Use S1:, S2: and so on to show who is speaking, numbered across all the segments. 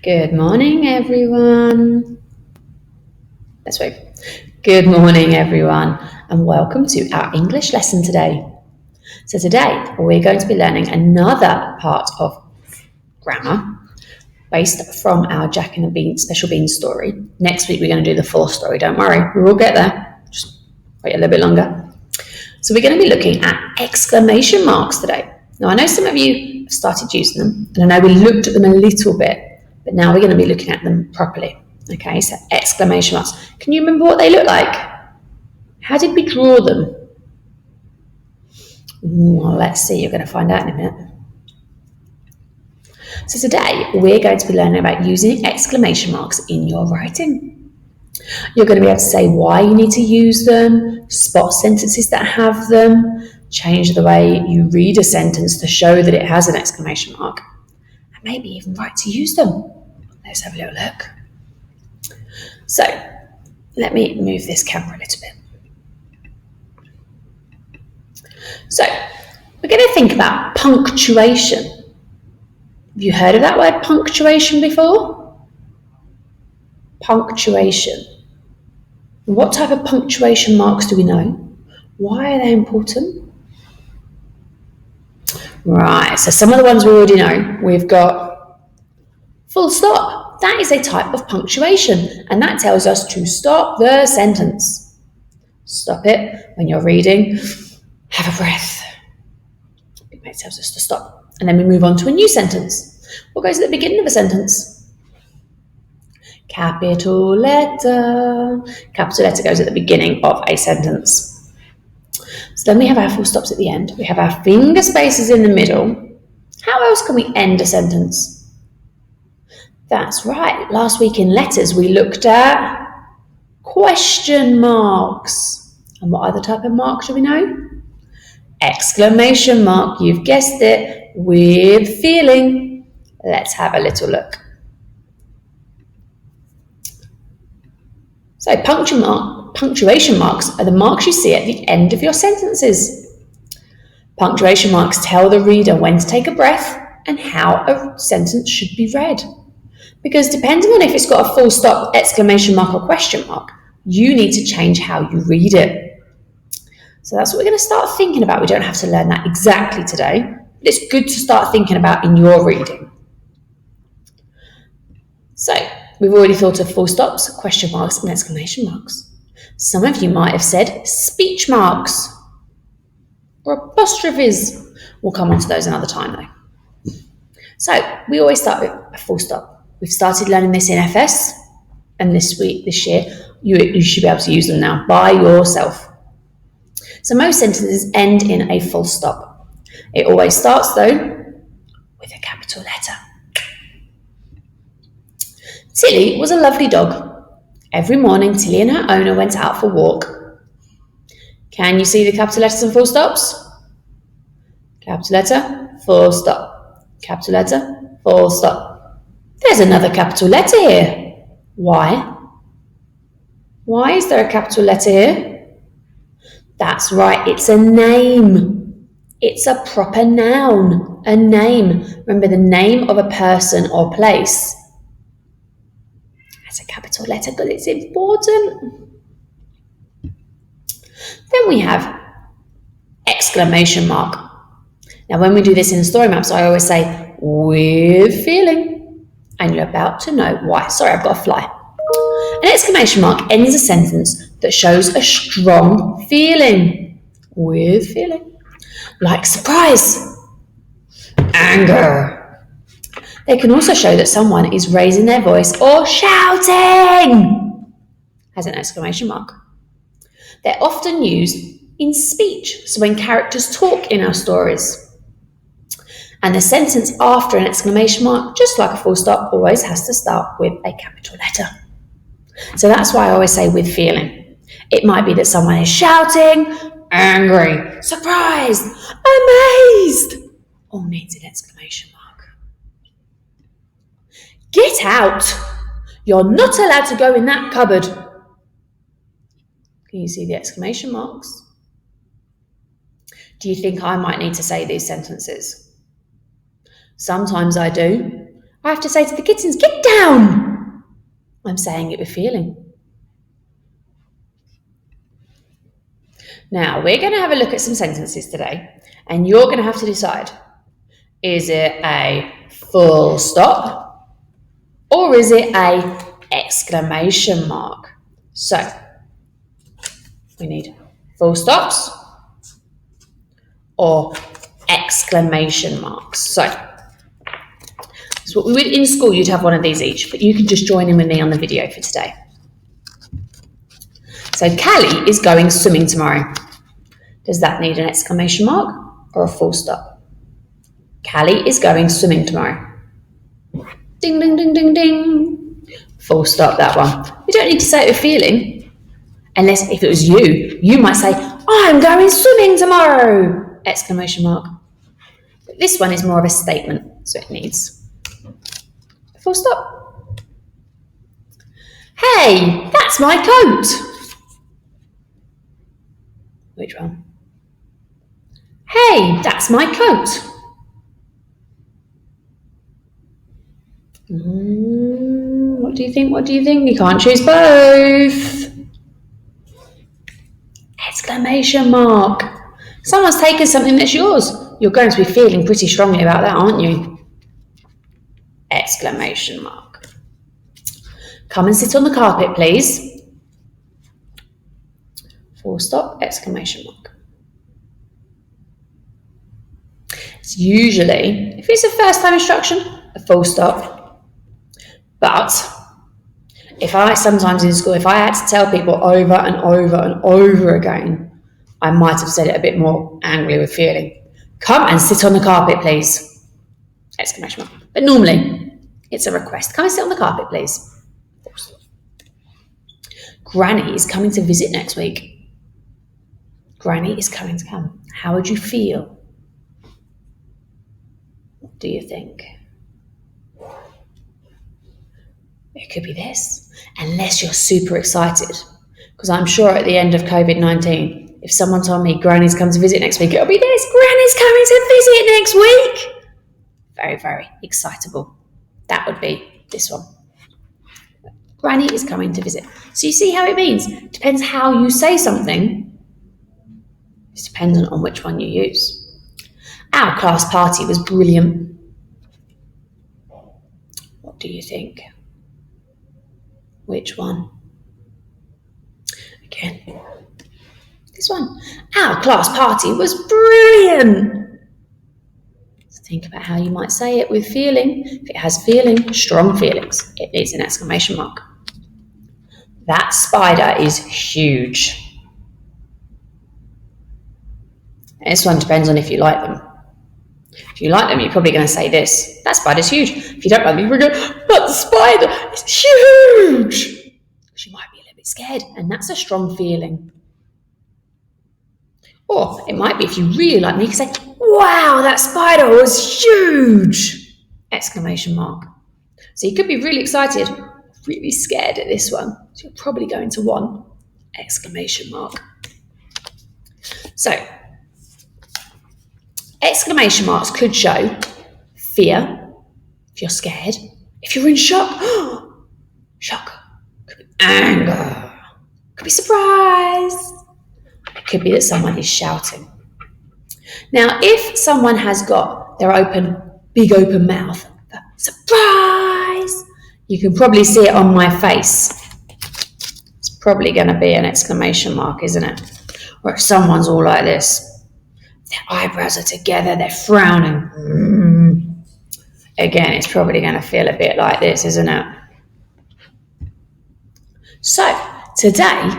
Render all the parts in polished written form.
S1: Good morning, everyone. Let's wait. Good morning, everyone, and welcome to our English lesson today. So today, we're going to be learning another part of grammar based from our Jack and the Bean Special Beans story. Next week, we're going to do the full story. Don't worry, we will get there. Just wait a little bit longer. So we're going to be looking at exclamation marks today. Now, I know some of you have started using them, and I know we looked at them a little bit, but now we're going to be looking at them properly. Okay, so exclamation marks. Can you remember what they look like? How did we draw them? Well, let's see. You're going to find out in a minute. So today, we're going to be learning about using exclamation marks in your writing. You're going to be able to say why you need to use them, spot sentences that have them, change the way you read a sentence to show that it has an exclamation mark, and maybe even write to use them. Let's have a little look. So, let me move this camera a little bit. So, we're going to think about punctuation. Have you heard of that word punctuation before? Punctuation. What type of punctuation marks do we know? Why are they important? Right, so some of the ones we already know. We've got full stop. That is a type of punctuation, and that tells us to stop the sentence. Stop it when you're reading. Have a breath. It tells us to stop. And then we move on to a new sentence. What goes at the beginning of a sentence? Capital letter. Capital letter goes at the beginning of a sentence. So then we have our full stops at the end. We have our finger spaces in the middle. How else can we end a sentence? That's right. Last week in letters, we looked at question marks. And what other type of mark do we know? Exclamation mark. You've guessed it. With feeling. Let's have a little look. So punctuation marks are the marks you see at the end of your sentences. Punctuation marks tell the reader when to take a breath and how a sentence should be read. Because depending on if it's got a full stop, exclamation mark or question mark, you need to change how you read it. So that's what we're going to start thinking about. We don't have to learn that exactly today, but it's good to start thinking about in your reading. So we've already thought of full stops, question marks, and exclamation marks. Some of you might have said speech marks or apostrophes. We'll come on to those another time though. So we always start with a full stop. We've started learning this in FS, and this year, you should be able to use them now by yourself. So most sentences end in a full stop. It always starts though with a capital letter. Tilly was a lovely dog. Every morning, Tilly and her owner went out for a walk. Can you see the capital letters and full stops? Capital letter, full stop. Capital letter, full stop. There's another capital letter here. Why? Why is there a capital letter here? That's right, it's a name. It's a proper noun, a name. Remember, the name of a person or place has a capital letter because it's important. Then we have exclamation mark. Now, when we do this in the story maps, I always say, with feeling. And you're about to know why. Sorry, I've got a fly. An exclamation mark ends a sentence that shows a strong feeling. With feeling. Like surprise, anger. They can also show that someone is raising their voice or shouting. As an exclamation mark. They're often used in speech, so when characters talk in our stories. And the sentence after an exclamation mark, just like a full stop, always has to start with a capital letter. So that's why I always say with feeling. It might be that someone is shouting, angry, surprised, amazed, or needs an exclamation mark. Get out! You're not allowed to go in that cupboard. Can you see the exclamation marks? Do you think I might need to say these sentences? Sometimes I do. I have to say to the kittens, get down. I'm saying it with feeling. Now, we're going to have a look at some sentences today, and you're going to have to decide, is it a full stop or is it a exclamation mark? So, we need full stops or exclamation marks. So what we would in school, you'd have one of these each, but you can just join in with me on the video for today. So Callie is going swimming tomorrow. Does that need an exclamation mark or a full stop? Callie is going swimming tomorrow. Ding, ding, ding, ding, ding. Full stop, that one. We don't need to say it with feeling. Unless if it was you, you might say, I'm going swimming tomorrow! Exclamation mark. But this one is more of a statement, so it needs a full stop. Hey, that's my coat! Which one? Hey, that's my coat. What do you think? What do you think? You can't choose both. Exclamation mark. Someone's taken something that's yours. You're going to be feeling pretty strongly about that, aren't you? Exclamation mark. Come and sit on the carpet, please. Full stop, exclamation mark. It's usually, if it's a first time instruction, a full stop. But sometimes in school, if I had to tell people over and over and over again, I might have said it a bit more angrily with feeling. Come and sit on the carpet, please. Exclamation mark. But normally, it's a request. Come and sit on the carpet, please. Granny is coming to visit next week. Granny is coming to come. How would you feel? What do you think? It could be this, unless you're super excited. Because I'm sure at the end of COVID-19, if someone told me Granny's come to visit next week, it'll be this, Granny's coming to visit next week. Very, very excitable. That would be this one. Granny is coming to visit. So you see how it means? It depends how you say something. It's dependent on which one you use. Our class party was brilliant. What do you think? Which one? Again, this one. Our class party was brilliant. So think about how you might say it with feeling. If it has feeling, strong feelings, it needs an exclamation mark. That spider is huge. And this one depends on if you like them. If you like them, you're probably going to say this. That spider's huge. If you don't like them, you're going to go, but the spider is huge. Because you might be a little bit scared, and that's a strong feeling. Or it might be if you really like me, you can say, wow, that spider was huge! Exclamation mark. So you could be really excited, really scared at this one. So you're probably going to want exclamation mark. So, exclamation marks could show fear, if you're scared, if you're in shock, shock, could be anger, could be surprise, it could be that someone is shouting. Now, if someone has got their big open mouth, surprise, you can probably see it on my face. It's probably going to be an exclamation mark, isn't it? Or if someone's all like this, their eyebrows are together, they're frowning. Again, it's probably going to feel a bit like this, isn't it? So, today,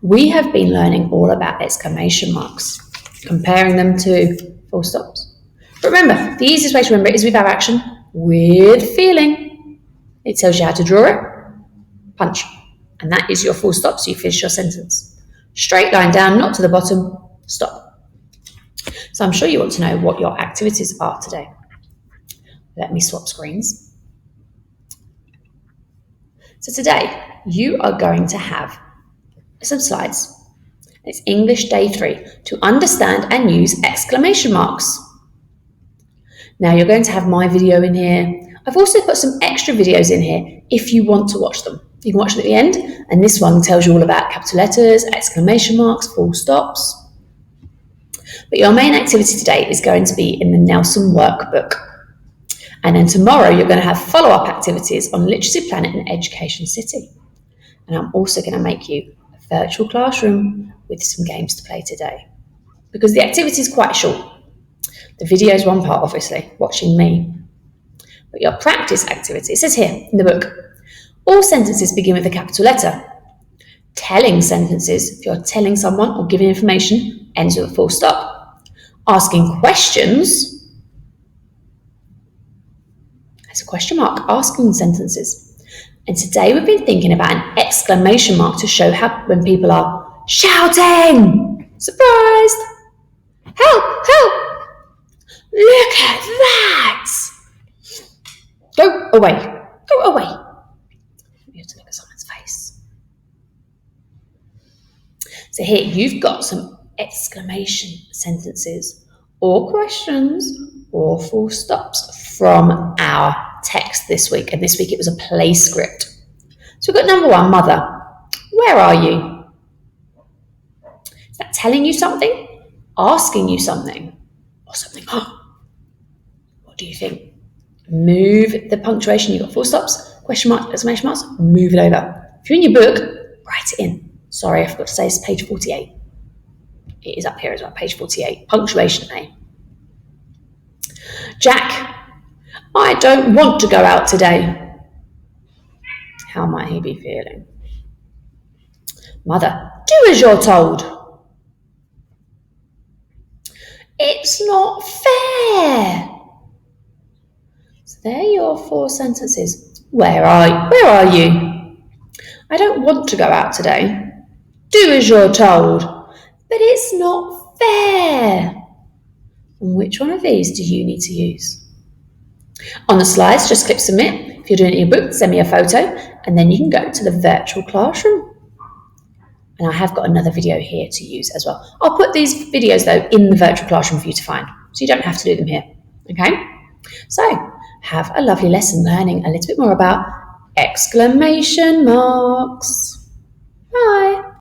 S1: we have been learning all about exclamation marks, comparing them to full stops. But remember, the easiest way to remember it is with our action, with feeling. It tells you how to draw it, punch, and that is your full stop, so you finish your sentence. Straight line down, not to the bottom, stop. So I'm sure you want to know what your activities are today. Let me swap screens. So today, you are going to have some slides. It's English Day 3, to understand and use exclamation marks. Now you're going to have my video in here. I've also put some extra videos in here if you want to watch them. You can watch them at the end, and this one tells you all about capital letters, exclamation marks, full stops. But your main activity today is going to be in the Nelson workbook. And then tomorrow you're going to have follow-up activities on Literacy Planet and Education City. And I'm also going to make you a virtual classroom with some games to play today. Because the activity is quite short. The video is one part, obviously, watching me. But your practice activity, it says here in the book, all sentences begin with a capital letter. Telling sentences, if you're telling someone or giving information, ends with a full stop. Asking questions, that's a question mark, asking sentences. And today we've been thinking about an exclamation mark to show how when people are shouting, surprised, help, help, look at that. Go away, go away. You have to look at someone's face. So here you've got some exclamation sentences or questions or full stops from our text this week. And this week it was a play script. So we've got number one, mother. Where are you? Is that telling you something? Asking you something? Or something? What do you think? Move the punctuation. You've got full stops, question marks, exclamation marks, move it over. If you're in your book, write it in. Sorry, I forgot to say it's page 48. It is up here as well, page 48. Punctuation A. Jack, I don't want to go out today. How might he be feeling? Mother, do as you're told. It's not fair. So there are your four sentences. Where are you? I don't want to go out today. Do as you're told. But it's not fair. And which one of these do you need to use? On the slides, just click submit. If you're doing it in your book, send me a photo, and then you can go to the virtual classroom. And I have got another video here to use as well. I'll put these videos, though, in the virtual classroom for you to find, so you don't have to do them here. Okay? So, have a lovely lesson learning a little bit more about exclamation marks. Bye.